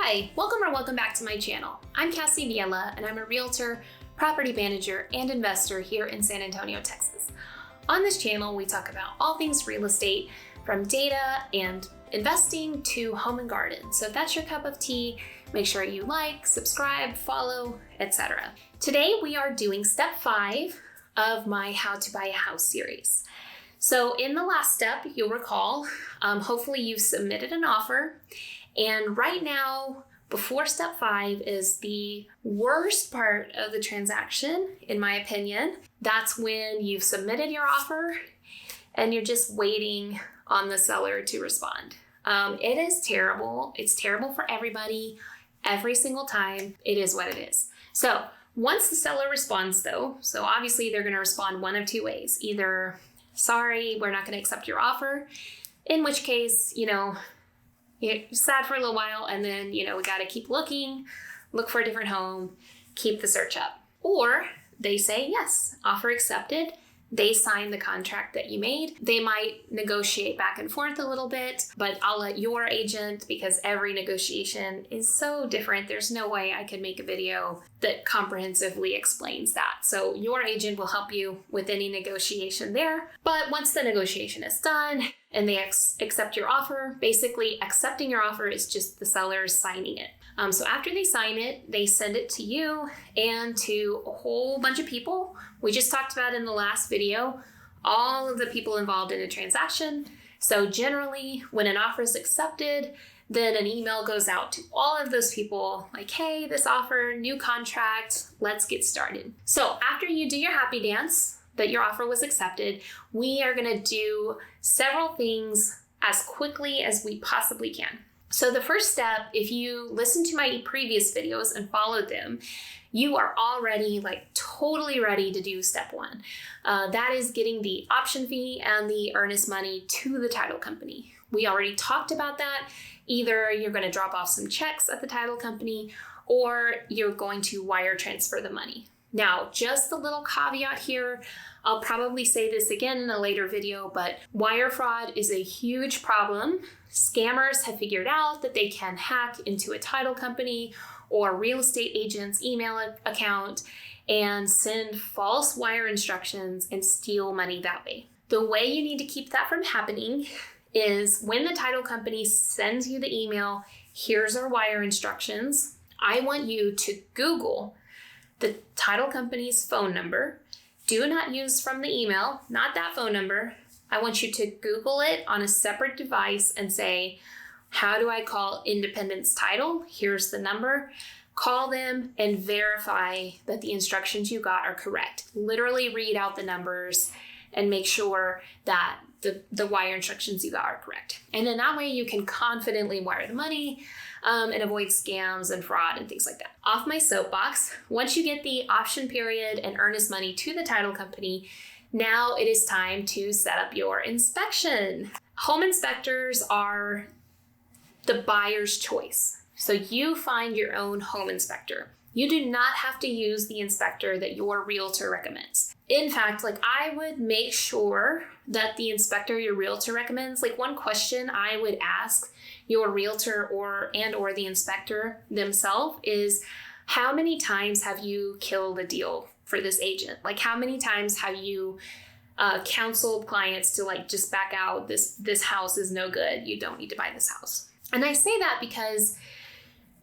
Hi, welcome back to my channel. I'm Cassie Villela, and I'm a realtor, property manager, and investor here in San Antonio, Texas. On this channel, we talk about all things real estate, from data and investing to home and garden. So if that's your cup of tea, make sure you like, subscribe, follow, etc. Today, we are doing step 5 of my How to Buy a House series. So in the last step, you'll recall, hopefully you've submitted an offer. And right now, before step 5 is the worst part of the transaction, in my opinion. That's when you've submitted your offer and you're just waiting on the seller to respond. It is terrible. It's terrible for everybody, every single time. It is what it is. So once the seller responds though, so obviously they're gonna respond one of two ways. Either, sorry, we're not gonna accept your offer, in which case, you're sad for a little while, and then, we got to keep looking, look for a different home, keep the search up. Or they say, yes, offer accepted. They sign the contract that you made. They might negotiate back and forth a little bit, but I'll let your agent, because every negotiation is so different. There's no way I could make a video that comprehensively explains that. So your agent will help you with any negotiation there. But once the negotiation is done and they accept your offer, basically accepting your offer is just the seller signing it. So after they sign it, they send it to you and to a whole bunch of people. We just talked about in the last video, all of the people involved in a transaction. So generally, when an offer is accepted, then an email goes out to all of those people like, hey, this offer, new contract, let's get started. So after you do your happy dance that your offer was accepted, we are gonna do several things as quickly as we possibly can. So the first step, if you listen to my previous videos and followed them, you are already totally ready to do step 1. That is getting the option fee and the earnest money to the title company. We already talked about that. Either you're going to drop off some checks at the title company, or you're going to wire transfer the money. Now, just a little caveat here, I'll probably say this again in a later video, but wire fraud is a huge problem. Scammers have figured out that they can hack into a title company or real estate agent's email account and send false wire instructions and steal money that way. The way you need to keep that from happening is when the title company sends you the email, here's our wire instructions. I want you to Google the title company's phone number. Do not use from the email, not that phone number. I want you to Google it on a separate device and say, how do I call Independence Title? Here's the number. Call them and verify that the instructions you got are correct. Literally read out the numbers and make sure that the wire instructions you got are correct. And then that way you can confidently wire the money and avoid scams and fraud and things like that. Off my soapbox, once you get the option period and earnest money to the title company, now it is time to set up your inspection. Home inspectors are the buyer's choice. So you find your own home inspector. You do not have to use the inspector that your realtor recommends. In fact, I would make sure that the inspector your realtor recommends, one question I would ask your realtor or the inspector themselves is, how many times have you killed a deal for this agent? How many times have you counseled clients to just back out, this house is no good, you don't need to buy this house? And I say that because,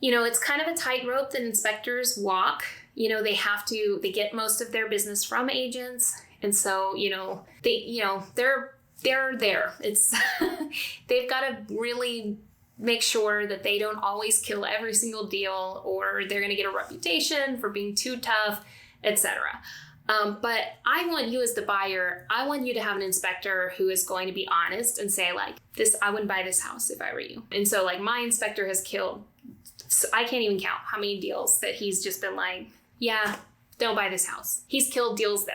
it's kind of a tightrope that inspectors walk. They get most of their business from agents. And so, they're there. It's, they've got to really make sure that they don't always kill every single deal, or they're going to get a reputation for being too tough, etc. But I want you as the buyer, I want you to have an inspector who is going to be honest and say I wouldn't buy this house if I were you. And so my inspector has killed, I can't even count how many deals that he's just been yeah, don't buy this house. He's killed deals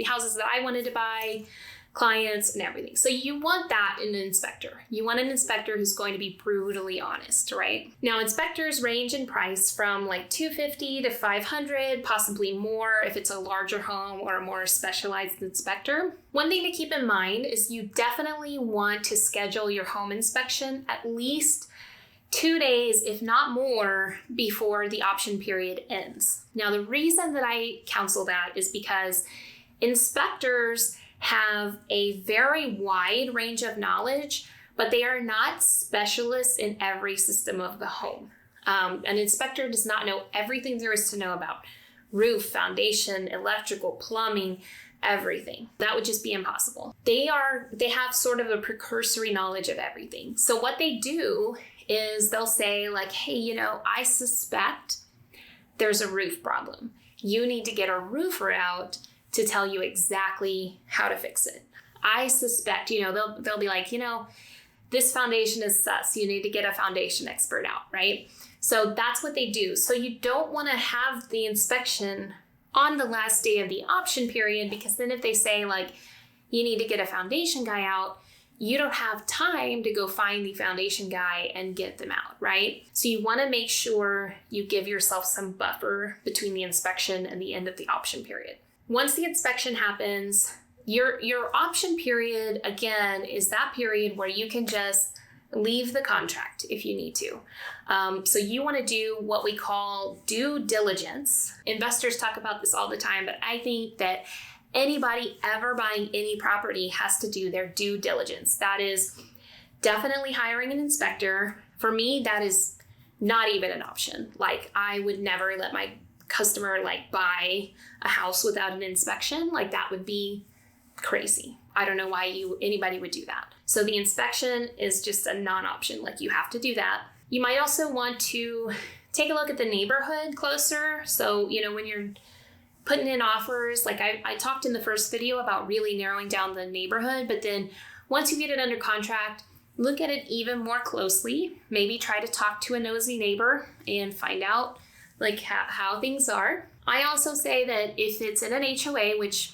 houses that I wanted to buy, clients and everything. So you want that in an inspector. You want an inspector who's going to be brutally honest, right? Now, inspectors range in price from $250 to $500, possibly more if it's a larger home or a more specialized inspector. One thing to keep in mind is you definitely want to schedule your home inspection at least 2 days, if not more, before the option period ends. Now, the reason that I counsel that is because inspectors have a very wide range of knowledge, but they are not specialists in every system of the home. An inspector does not know everything there is to know about roof, foundation, electrical, plumbing, everything. That would just be impossible. They have sort of a precursory knowledge of everything. So what they do is they'll say like, hey, I suspect there's a roof problem. You need to get a roofer out to tell you exactly how to fix it. I suspect, they'll be like, this foundation is sus. You need to get a foundation expert out, right? So that's what they do. So you don't want to have the inspection on the last day of the option period, because then if they say like, you need to get a foundation guy out, you don't have time to go find the foundation guy and get them out, right? So you want to make sure you give yourself some buffer between the inspection and the end of the option period. Once the inspection happens, your option period, again, is that period where you can just leave the contract if you need to. So you want to do what we call due diligence. Investors talk about this all the time, but I think that anybody ever buying any property has to do their due diligence. That is definitely hiring an inspector. For me, that is not even an option. Like, I would never let my customer buy a house without an inspection. Like, that would be crazy. I don't know why anybody would do that. So the inspection is just a non-option. Like, you have to do that. You might also want to take a look at the neighborhood closer. So, when you're putting in offers, like I talked in the first video about really narrowing down the neighborhood, but then once you get it under contract, look at it even more closely. Maybe try to talk to a nosy neighbor and find out how things are. I also say that if it's in an HOA, which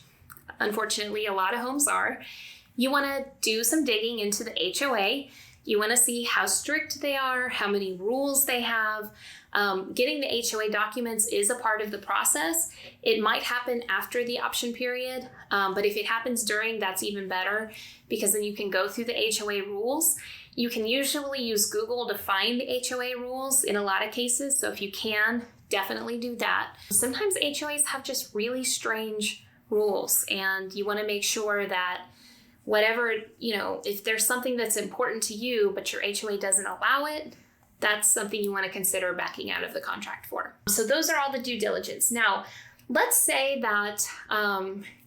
unfortunately a lot of homes are, you want to do some digging into the HOA. You want to see how strict they are, how many rules they have. Getting the HOA documents is a part of the process. It might happen after the option period, but if it happens during, that's even better, because then you can go through the HOA rules. You can usually use Google to find the HOA rules in a lot of cases, so if you can, definitely do that. Sometimes HOAs have just really strange rules, and you want to make sure that whatever, if there's something that's important to you, but your HOA doesn't allow it, that's something you want to consider backing out of the contract for. So those are all the due diligence. Now, let's say that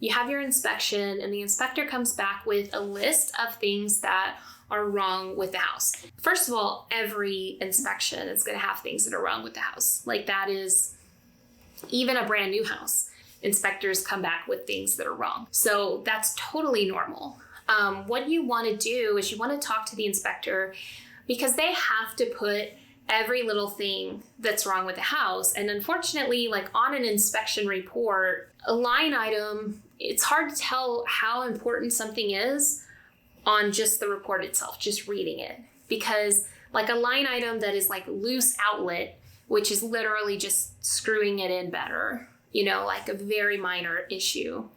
you have your inspection and the inspector comes back with a list of things that are wrong with the house. First of all, every inspection is going to have things that are wrong with the house. Like, that is even a brand new house. Inspectors come back with things that are wrong. So that's totally normal. What you want to do is you want to talk to the inspector, because they have to put every little thing that's wrong with the house. And unfortunately, on an inspection report, a line item, it's hard to tell how important something is on just the report itself, just reading it. Because a line item that is loose outlet, which is literally just screwing it in better, a very minor issue,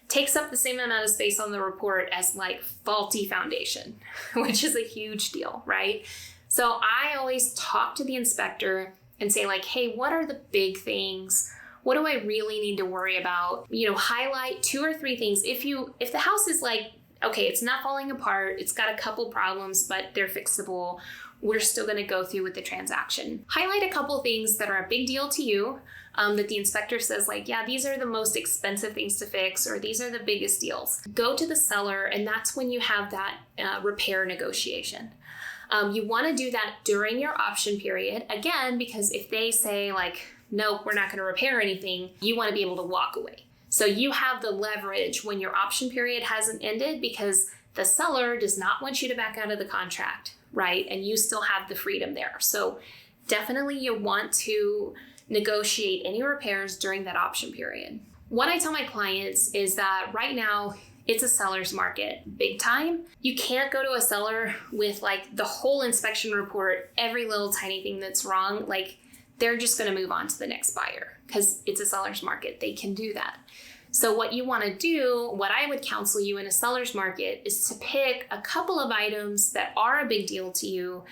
takes up the same amount of space on the report as faulty foundation, which is a huge deal, right? So I always talk to the inspector and say hey, what are the big things? What do I really need to worry about? Highlight 2 or 3 things. If the house is okay, it's not falling apart, it's got a couple problems, but they're fixable, we're still going to go through with the transaction. Highlight a couple things that are a big deal to you, that the inspector says yeah, these are the most expensive things to fix, or these are the biggest deals. Go to the seller, and that's when you have that repair negotiation. You want to do that during your option period, again, because if they say nope, we're not going to repair anything, you want to be able to walk away. So you have the leverage when your option period hasn't ended, because the seller does not want you to back out of the contract, right? And you still have the freedom there. So definitely you want to negotiate any repairs during that option period. What I tell my clients is that right now it's a seller's market, big time. You can't go to a seller with the whole inspection report, every little tiny thing that's wrong. They're just going to move on to the next buyer, because it's a seller's market. They can do that. So what you want to do, what I would counsel you in a seller's market, is to pick a couple of items that are a big deal to you.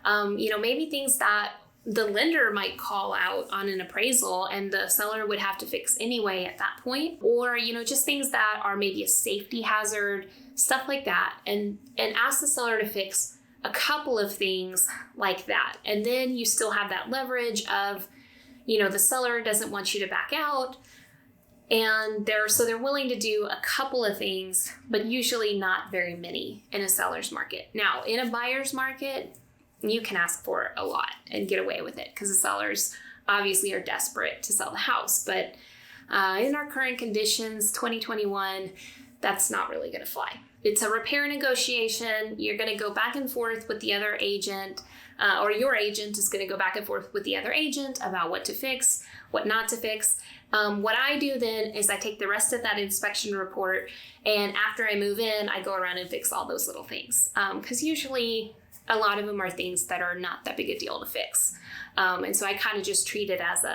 Maybe things that the lender might call out on an appraisal and the seller would have to fix anyway at that point, or just things that are maybe a safety hazard, stuff like that, and ask the seller to fix a couple of things like that. And then you still have that leverage of the seller doesn't want you to back out, and they're willing to do a couple of things, but usually not very many in a seller's market. Now, in a buyer's market, you can ask for a lot and get away with it because the sellers obviously are desperate to sell the house. But in our current conditions, 2021, that's not really going to fly. It's a repair negotiation. You're going to go back and forth with the other agent, or your agent is going to go back and forth with the other agent about what to fix, what not to fix. What I do then is I take the rest of that inspection report, and after I move in, I go around and fix all those little things. Because usually a lot of them are things that are not that big a deal to fix. And so I kind of just treat it as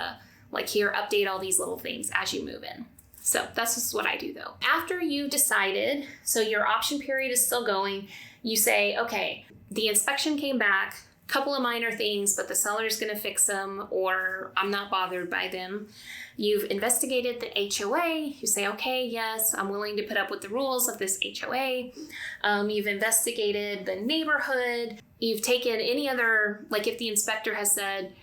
here, update all these little things as you move in. So that's just what I do though. After you decided, so your option period is still going, you say, okay, the inspection came back, couple of minor things, but the seller's going to fix them, or I'm not bothered by them. You've investigated the HOA. You say, okay, yes, I'm willing to put up with the rules of this HOA. You've investigated the neighborhood. You've taken any other, if the inspector has said,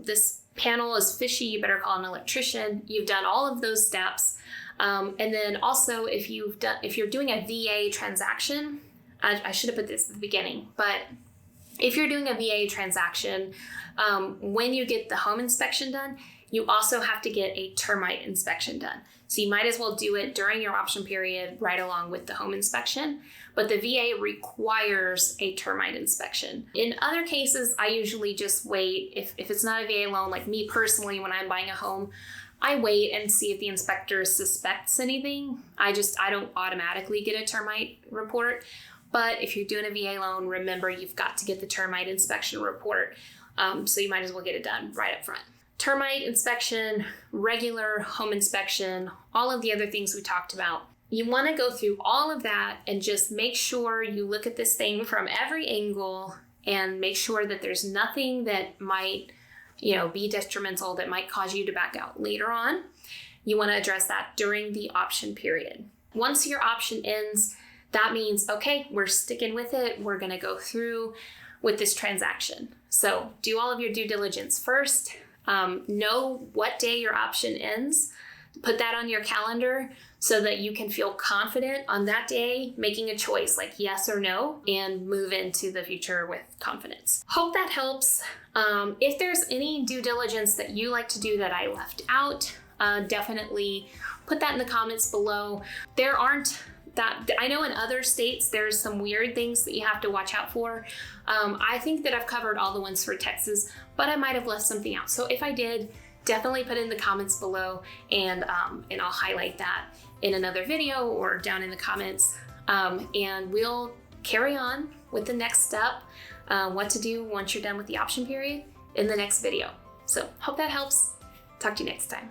this panel is fishy, you better call an electrician. You've done all of those steps. And then also if you're doing a VA transaction, I should have put this at the beginning, but if you're doing a VA transaction, when you get the home inspection done, you also have to get a termite inspection done. So you might as well do it during your option period right along with the home inspection. But the VA requires a termite inspection. In other cases, I usually just wait. If it's not a VA loan, like me personally, when I'm buying a home, I wait and see if the inspector suspects anything. I don't automatically get a termite report. But if you're doing a VA loan, remember you've got to get the termite inspection report. So you might as well get it done right up front. Termite inspection, regular home inspection, all of the other things we talked about. You want to go through all of that and just make sure you look at this thing from every angle and make sure that there's nothing that might, be detrimental, that might cause you to back out later on. You want to address that during the option period. Once your option ends, that means, okay, we're sticking with it. We're going to go through with this transaction. So do all of your due diligence first. Know what day your option ends. Put that on your calendar so that you can feel confident on that day making a choice like yes or no and move into the future with confidence. Hope that helps. If there's any due diligence that you like to do that I left out, definitely put that in the comments below. There aren't that, I know in other states there's some weird things that you have to watch out for. I think that I've covered all the ones for Texas, but I might have left something out. So if I did, definitely put it in the comments below, and I'll highlight that in another video or down in the comments. And we'll carry on with the next step, what to do once you're done with the option period, in the next video. So hope that helps. Talk to you next time.